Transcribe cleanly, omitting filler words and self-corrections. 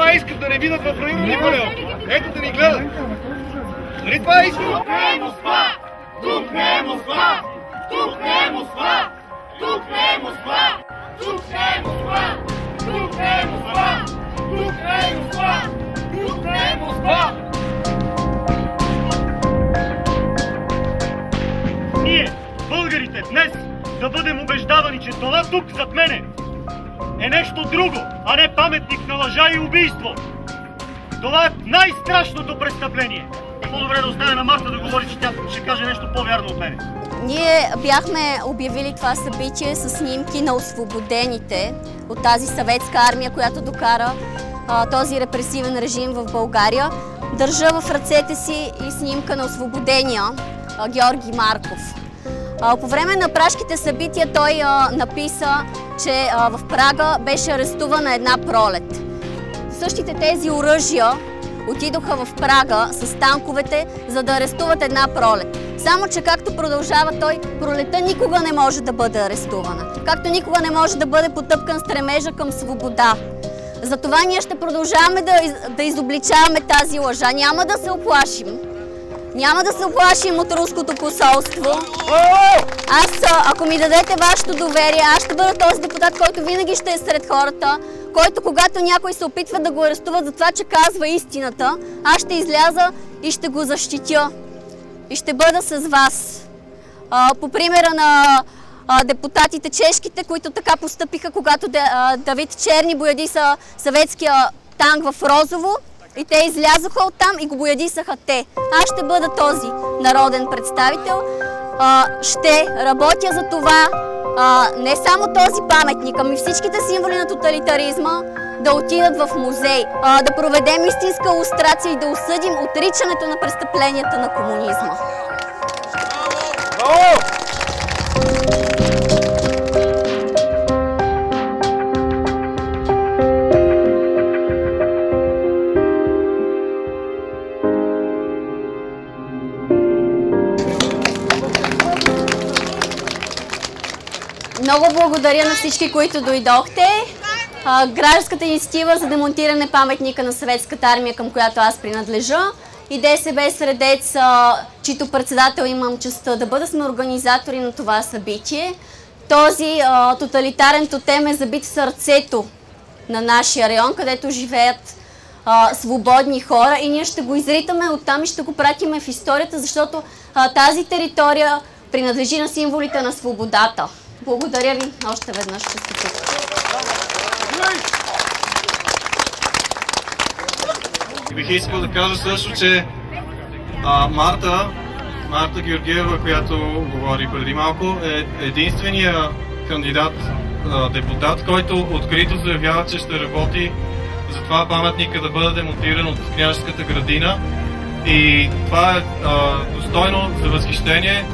това искат, да не видят в районни панел. Ето да ни гледат. Нали това искат? Тук не е Москва! Тук не е Москва! Тук не е Москва! Тук не е Москва! Тук не е Москва! Тук не е Москва! Тук не е Москва! Тук не е Москва! Ние, българите, днес да бъдем убеждавани, че това тук зад мене е нещо друго, а не паметник на лъжа и убийство. Това е най-страшното престъпление. По-добре да оставя на Марта да говори, че тя ще каже нещо по-вярно от мене. Ние бяхме обявили това събитие с снимки на освободените от тази съветска армия, която докара този репресивен режим в България. Държа в ръцете си и снимка на освободения Георги Марков. По време на пражките събития той написа, че в Прага беше арестувана една пролет. Същите тези оръжия отидоха в Прага с танковете, за да арестуват една пролет. Само че както продължава той, пролета никога не може да бъде арестувана. Както никога не може да бъде потъпкан стремежа към свобода. Затова ние ще продължаваме да изобличаваме тази лъжа. Няма да се оплашим. Няма да се оплашим от руското посолство. Ако ми дадете вашето доверие, аз ще бъда този депутат, който винаги ще е сред хората, който когато някой се опитва да го арестуват за това, че казва истината, аз ще изляза и ще го защитя. И ще бъда с вас. По примера на депутатите чешките, които така постъпиха, когато Давид Черни боядиса съветския танк в розово, и те излязоха оттам и го боядисаха те. Аз ще бъда този народен представител. Ще работя за това не само този паметник, ами всичките символи на тоталитаризма да отидат в музей, да проведем истинска лустрация и да осъдим отричането на престъпленията на комунизма. Много благодаря на всички, които дойдохте. Гражданската инициатива за демонтиране паметника на съветската армия, към която аз принадлежа, и ДСБ Средец, чийто председател имам честта да бъда, сме организатори на това събитие. Този тоталитарен тотем е забит в сърцето на нашия район, където живеят свободни хора, и ние ще го изритаме оттам и ще го пратиме в историята, защото тази територия принадлежи на символите на свободата. Благодаря ви още веднъж, че сте тук. Бих искал да кажа също, че Марта Георгиева, която говори преди малко, е единствения кандидат депутат, който открито заявява, че ще работи за това паметника да бъде демонтиран от Княжеската градина. И това е достойно за възхищение.